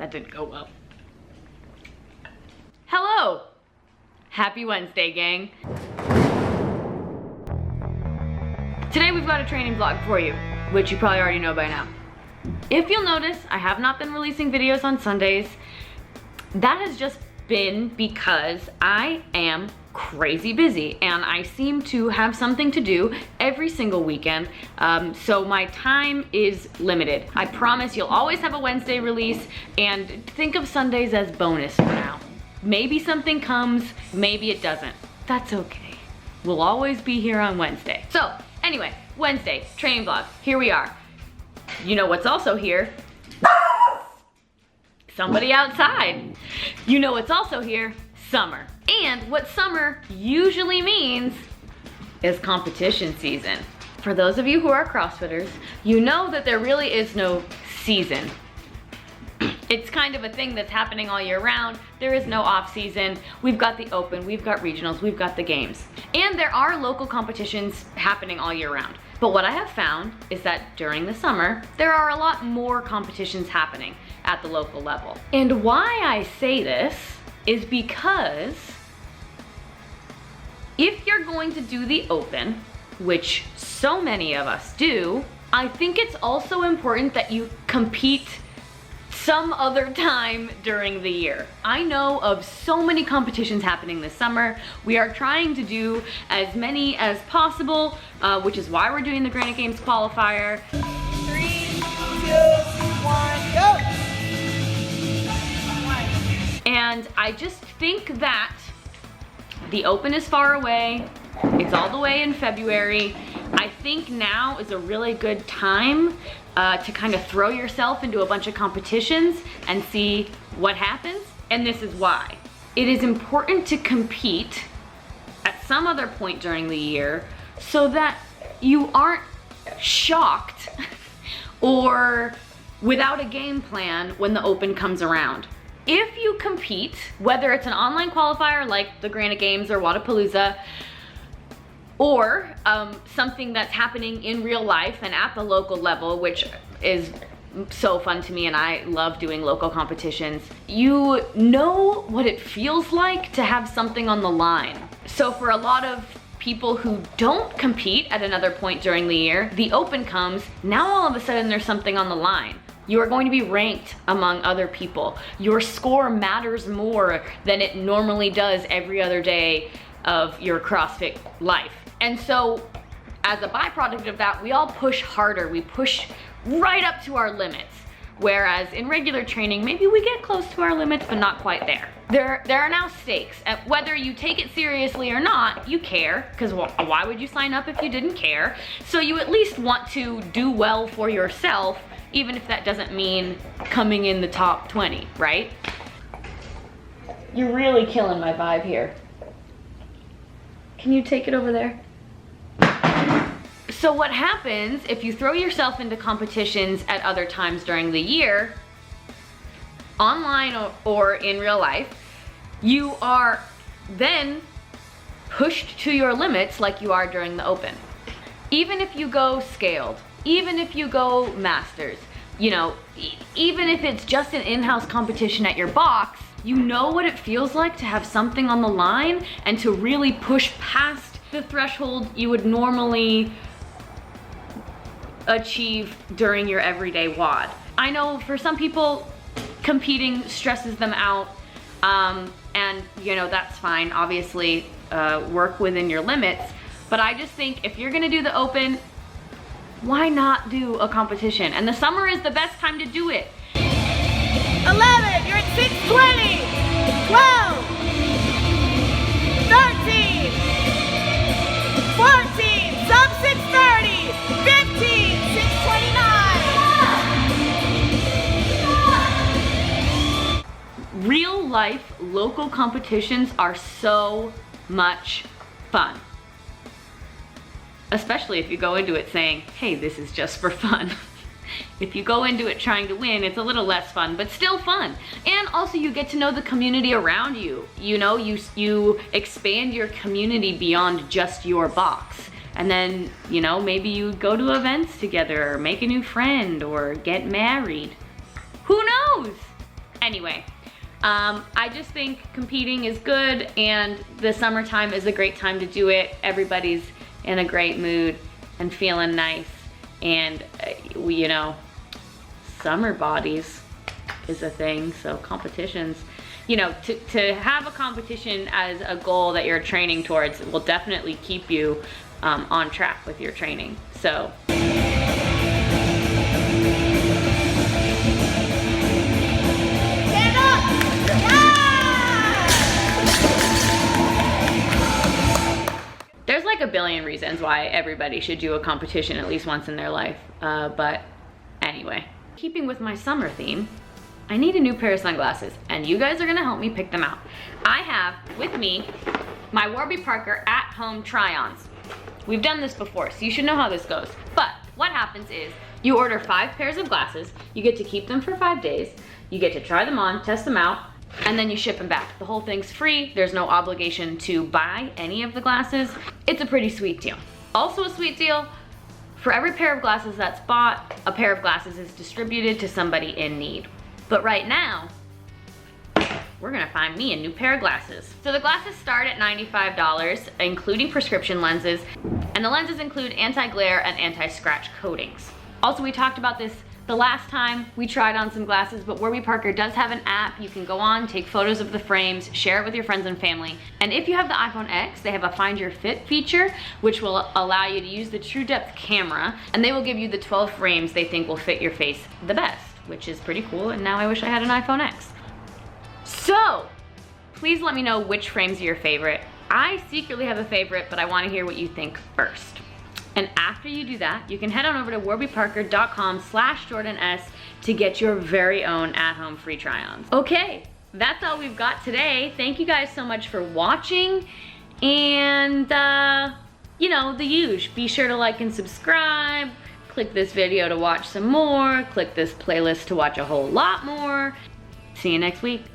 That didn't go well. Hello! Happy Wednesday, gang. Today we've got a training vlog for you, which you probably already know by now. If you'll notice, I have not been releasing videos on Sundays. That has just been because I am crazy busy and I seem to have something to do every single weekend, so my time is limited. I promise you'll always have a Wednesday release, and think of Sundays as bonus for now. Maybe something comes, maybe it doesn't. That's okay. We'll always be here on Wednesday. So anyway, Wednesday, training vlog, here we are. You know what's also here? Somebody outside. You know what's also here? Summer. And what summer usually means is competition season. For those of you who are CrossFitters, you know that there really is no season. It's kind of a thing that's happening all year round. There is no off season. We've got the open, we've got regionals, we've got the games. And there are local competitions happening all year round. But what I have found is that during the summer, there are a lot more competitions happening at the local level. And why I say this is because if you're going to do the open, which so many of us do, I think it's also important that you compete some other time during the year. I know of so many competitions happening this summer. We are trying to do as many as possible, which is why we're doing the Granite Games qualifier. 3, 2, 1, go! And I just think that the open is far away. It's all the way in February. I think now is a really good time to kind of throw yourself into a bunch of competitions and see what happens. And this is why. It is important to compete at some other point during the year so that you aren't shocked or without a game plan when the open comes around. If you compete, whether it's an online qualifier like the Granite Games or Wadapalooza, or something that's happening in real life and at the local level, which is so fun to me and I love doing local competitions, you know what it feels like to have something on the line. So for a lot of people who don't compete at another point during the year, the open comes, now all of a sudden there's something on the line. You are going to be ranked among other people. Your score matters more than it normally does every other day of your CrossFit life. And so as a byproduct of that, we all push harder. We push right up to our limits. Whereas in regular training, maybe we get close to our limits, but not quite there. There are now stakes. Whether you take it seriously or not, you care, because why would you sign up if you didn't care? So you at least want to do well for yourself, even if that doesn't mean coming in the top 20, right? You're really killing my vibe here. Can you take it over there? So what happens if you throw yourself into competitions at other times during the year, online or in real life, you are then pushed to your limits like you are during the open. Even if you go scaled, even if you go masters, you know, even if it's just an in-house competition at your box, you know what it feels like to have something on the line and to really push past the threshold you would normally achieve during your everyday WOD. I know for some people, competing stresses them out, and you know, that's fine. Obviously, work within your limits, but I just think if you're gonna do the open, why not do a competition? And the summer is the best time to do it. 11, you're at 620, 12, 13, 14, sub 630, 15, 629. Real life local competitions are so much fun. Especially if you go into it saying, hey, this is just for fun. If you go into it trying to win, it's a little less fun, but still fun. And also you get to know the community around you. You know, you expand your community beyond just your box. And then, you know, maybe you go to events together or make a new friend or get married. Who knows? Anyway, I just think competing is good, and the summertime is a great time to do it. Everybody's in a great mood and feeling nice, and you know, summer bodies is a thing, so competitions, you know, to have a competition as a goal that you're training towards will definitely keep you on track with your training. So. Stand up! There's like a billion reasons why everybody should do a competition at least once in their life, but anyway. Keeping with my summer theme, I need a new pair of sunglasses, and you guys are gonna help me pick them out. I have with me my Warby Parker at-home try-ons. We've done this before, so you should know how this goes. But what happens is you order 5 pairs of glasses, you get to keep them for 5 days, you get to try them on, test them out, and then you ship them back. The whole thing's free. There's no obligation to buy any of the glasses. It's a pretty sweet deal. Also a sweet deal, for every pair of glasses that's bought, a pair of glasses is distributed to somebody in need. But right now, we're gonna find me a new pair of glasses. So the glasses start at $95, including prescription lenses, and the lenses include anti-glare and anti-scratch coatings. Also, we talked about this the last time we tried on some glasses, but Warby Parker does have an app. You can go on, take photos of the frames, share it with your friends and family. And if you have the iPhone X, they have a Find Your Fit feature, which will allow you to use the True Depth camera, and they will give you the 12 frames they think will fit your face the best, which is pretty cool. And now I wish I had an iPhone X. So, please let me know which frames are your favorite. I secretly have a favorite, but I wanna hear what you think first. And after you do that, you can head on over to warbyparker.com/JordanS to get your very own at-home free try-ons. Okay, that's all we've got today. Thank you guys so much for watching. And, you know, the usual. Be sure to like and subscribe. Click this video to watch some more. Click this playlist to watch a whole lot more. See you next week.